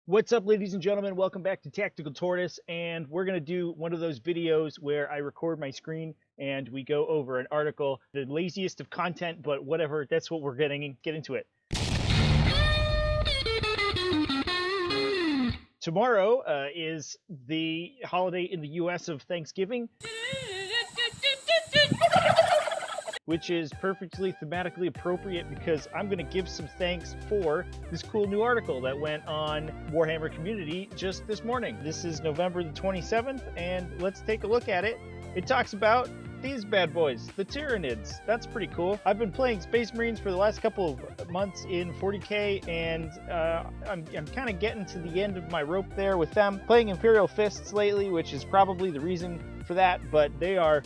What's up, ladies and gentlemen? Welcome back to Tactical Tortoise, and we're going to do one of those videos where I record my screen and we go over an article. The laziest of content, but whatever, that's what we're get into it. Tomorrow is the holiday in the US of Thanksgiving, which is perfectly thematically appropriate because I'm going to give some thanks for this cool new article that went on Warhammer Community just this morning. This is November the 27th, and let's take a look at it. It talks about these bad boys, the Tyranids. That's pretty cool. I've been playing Space Marines for the last couple of months in 40k, and I'm kind of getting to the end of my rope there with them. Playing Imperial Fists lately, which is probably the reason for that, but they are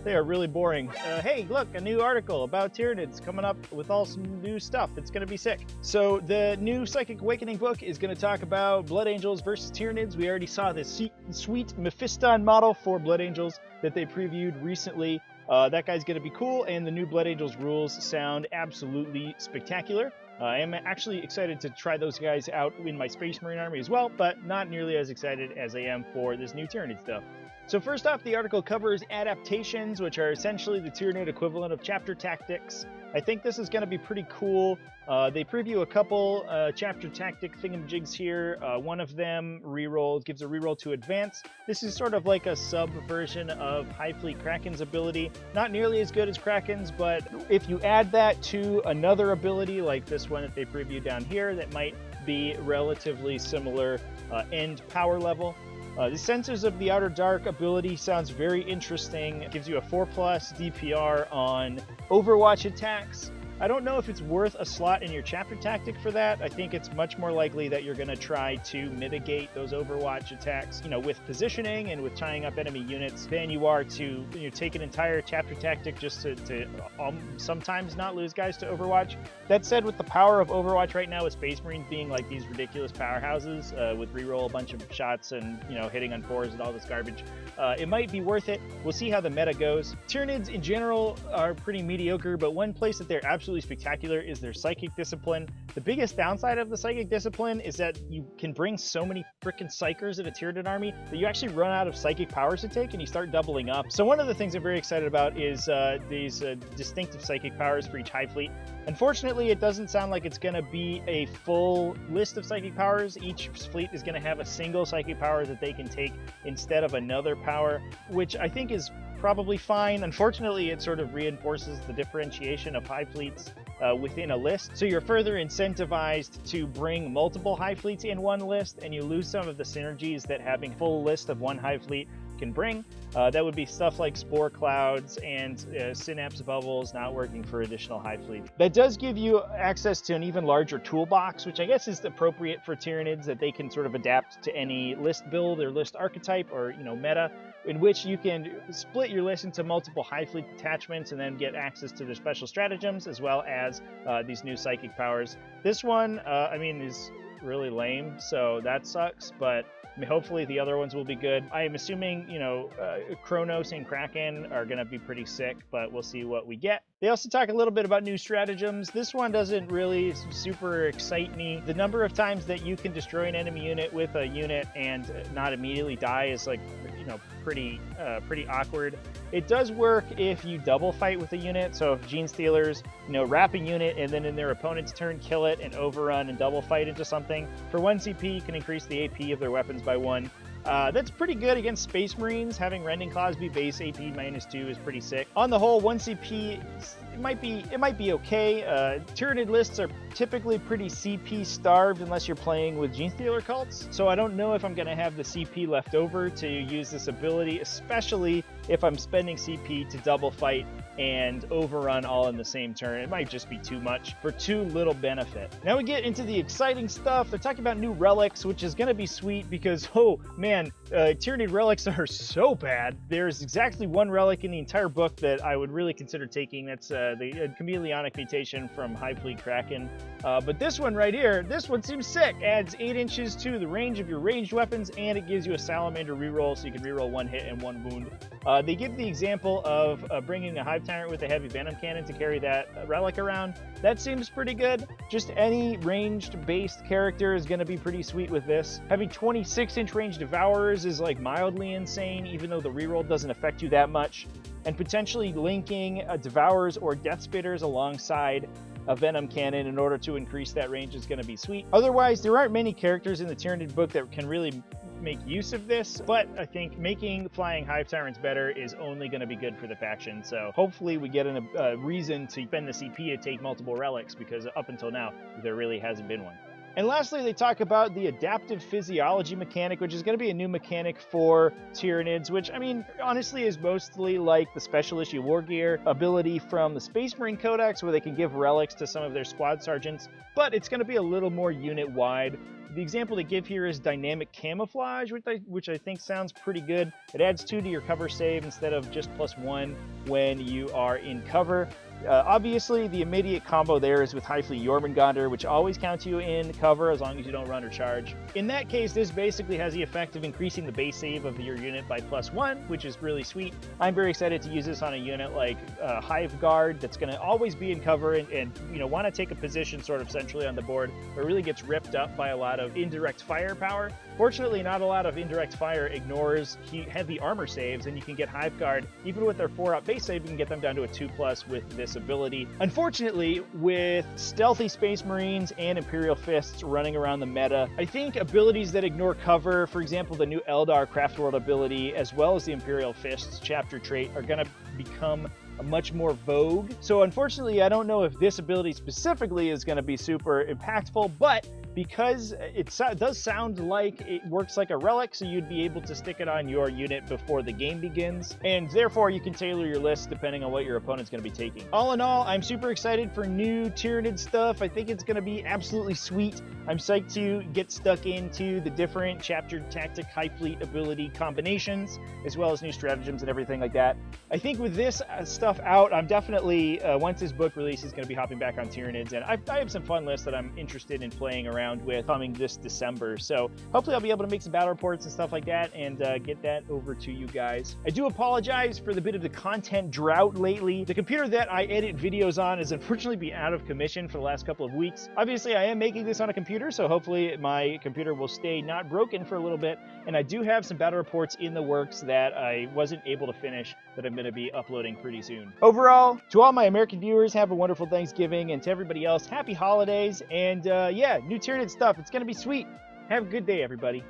really boring. Hey, look, a new article about Tyranids coming up with all some new stuff. It's going to be sick. So the new Psychic Awakening book is going to talk about Blood Angels versus Tyranids. We already saw this sweet Mephiston model for Blood Angels that they previewed recently. That guy's going to be cool, and the new Blood Angels rules sound absolutely spectacular. I am actually excited to try those guys out in my Space Marine army as well, but not nearly as excited as I am for this new Tyranid stuff. So first off, the article covers adaptations, which are essentially the Tyranid equivalent of chapter tactics. I think this is going to be pretty cool. They preview a couple chapter tactic thingamajigs here. One of them gives a reroll to advance. This is sort of like a sub-version of High Fleet Kraken's ability. Not nearly as good as Kraken's, but if you add that to another ability like this one that they preview down here, that might be relatively similar end power level. The Sensors of the Outer Dark ability sounds very interesting. It gives you a 4+ DPR on Overwatch attacks. I don't know if it's worth a slot in your chapter tactic for that. I think it's much more likely that you're going to try to mitigate those Overwatch attacks, with positioning and with tying up enemy units than you are to take an entire chapter tactic just to sometimes not lose guys to Overwatch. That said, with the power of Overwatch right now, with Space Marines being like these ridiculous powerhouses with reroll a bunch of shots and hitting on 4s and all this garbage, it might be worth it. We'll see how the meta goes. Tyranids in general are pretty mediocre, but one place that they're absolutely spectacular is their Psychic Discipline. The biggest downside of the Psychic Discipline is that you can bring so many frickin' Psychers in a Tyranid army that you actually run out of Psychic powers to take and you start doubling up. So one of the things I'm very excited about is these distinctive Psychic powers for each High Fleet. Unfortunately, it doesn't sound like it's going to be a full list of Psychic powers. Each fleet is going to have a single Psychic power that they can take instead of another power, which I think is probably fine. Unfortunately, it sort of reinforces the differentiation of High Fleets within a list. So you're further incentivized to bring multiple High Fleets in one list, and you lose some of the synergies that having a full list of one High Fleet can bring. That would be stuff like Spore Clouds and Synapse Bubbles not working for additional High Fleet. That does give you access to an even larger toolbox, which I guess is appropriate for Tyranids, that they can sort of adapt to any list build or list archetype or meta, in which you can split your list into multiple High Fleet detachments and then get access to their special stratagems as well as these new Psychic powers. This one, is really lame, so that sucks, but hopefully the other ones will be good. I am assuming, Kronos and Kraken are going to be pretty sick, but we'll see what we get. They also talk a little bit about new stratagems. This one doesn't really super excite me. The number of times that you can destroy an enemy unit with a unit and not immediately die is pretty awkward. It does work if you double fight with a unit. So if Gene Stealers, wrap a unit and then in their opponent's turn kill it and overrun and double fight into something. For 1 CP, you can increase the AP of their weapons by 1. That's pretty good against Space Marines. Having Rending Claws be base AP -2 is pretty sick. On the whole, 1 CP, it might be okay. Tyranid lists are typically pretty CP starved unless you're playing with Gene Stealer cults. So I don't know if I'm going to have the CP left over to use this ability, especially if I'm spending CP to double fight and overrun all in the same turn. It might just be too much for too little benefit. Now we get into the exciting stuff. They're talking about new relics, which is going to be sweet because, oh man, Tyranid relics are so bad. There's exactly one relic in the entire book that I would really consider taking. That's the Chameleonic mutation from High Fleet Kraken. But this one right here, this one seems sick. Adds 8 inches to the range of your ranged weapons, and it gives you a Salamander reroll, so you can reroll 1 hit and 1 wound. They give the example of bringing a High Hive Tyrant with a heavy Venom Cannon to carry that relic around. That seems pretty good. Just any ranged-based character is going to be pretty sweet with this. Having 26-inch range Devourers is like mildly insane, even though the reroll doesn't affect you that much. And potentially linking Devourers or Death Spitters alongside a Venom Cannon in order to increase that range is going to be sweet. Otherwise, there aren't many characters in the Tyranid book that can really make use of this, but I think making flying Hive Tyrants better is only going to be good for the faction, so hopefully we get a reason to spend the CP to take multiple relics, because up until now, there really hasn't been one. And lastly, they talk about the adaptive physiology mechanic, which is going to be a new mechanic for Tyranids, which, I mean, honestly is mostly like the special issue war gear ability from the Space Marine Codex, where they can give relics to some of their squad sergeants, but it's going to be a little more unit-wide. The example they give here is dynamic camouflage, which I think sounds pretty good. It adds 2 to your cover save instead of just +1 when you are in cover. Obviously, the immediate combo there is with Highfleet Jormungandr, which always counts you in cover as long as you don't run or charge. In that case, this basically has the effect of increasing the base save of your unit by +1, which is really sweet. I'm very excited to use this on a unit like Hive Guard that's going to always be in cover and you know, want to take a position sort of centrally on the board, but really gets ripped up by a lot of indirect firepower. Fortunately, not a lot of indirect fire ignores heavy armor saves, and you can get Hive Guard, even with their 4-up base save, you can get them down to a 2+ with this ability. Unfortunately, with stealthy Space Marines and Imperial Fists running around the meta, I think abilities that ignore cover, for example, the new Eldar Craft World ability, as well as the Imperial Fists chapter trait, are going to become much more vogue. So unfortunately, I don't know if this ability specifically is going to be super impactful, but because it does sound like it works like a relic, so you'd be able to stick it on your unit before the game begins, and therefore you can tailor your list depending on what your opponent's going to be taking. All in all, I'm super excited for new Tyranid stuff. I think it's going to be absolutely sweet. I'm psyched to get stuck into the different chapter tactic high fleet ability combinations, as well as new stratagems and everything like that. I think with this stuff out, I'm definitely, once this book releases, going to be hopping back on Tyranids, and I have some fun lists that I'm interested in playing around with coming this December. So hopefully I'll be able to make some battle reports and stuff like that and get that over to you guys. I do apologize for the bit of the content drought lately. The computer that I edit videos on has unfortunately been out of commission for the last couple of weeks. Obviously, I am making this on a computer, so hopefully my computer will stay not broken for a little bit. And I do have some battle reports in the works that I wasn't able to finish that I'm going to be uploading pretty soon. Overall, to all my American viewers, have a wonderful Thanksgiving, and to everybody else, happy holidays, and yeah, new Tyranid stuff. It's going to be sweet. Have a good day, everybody.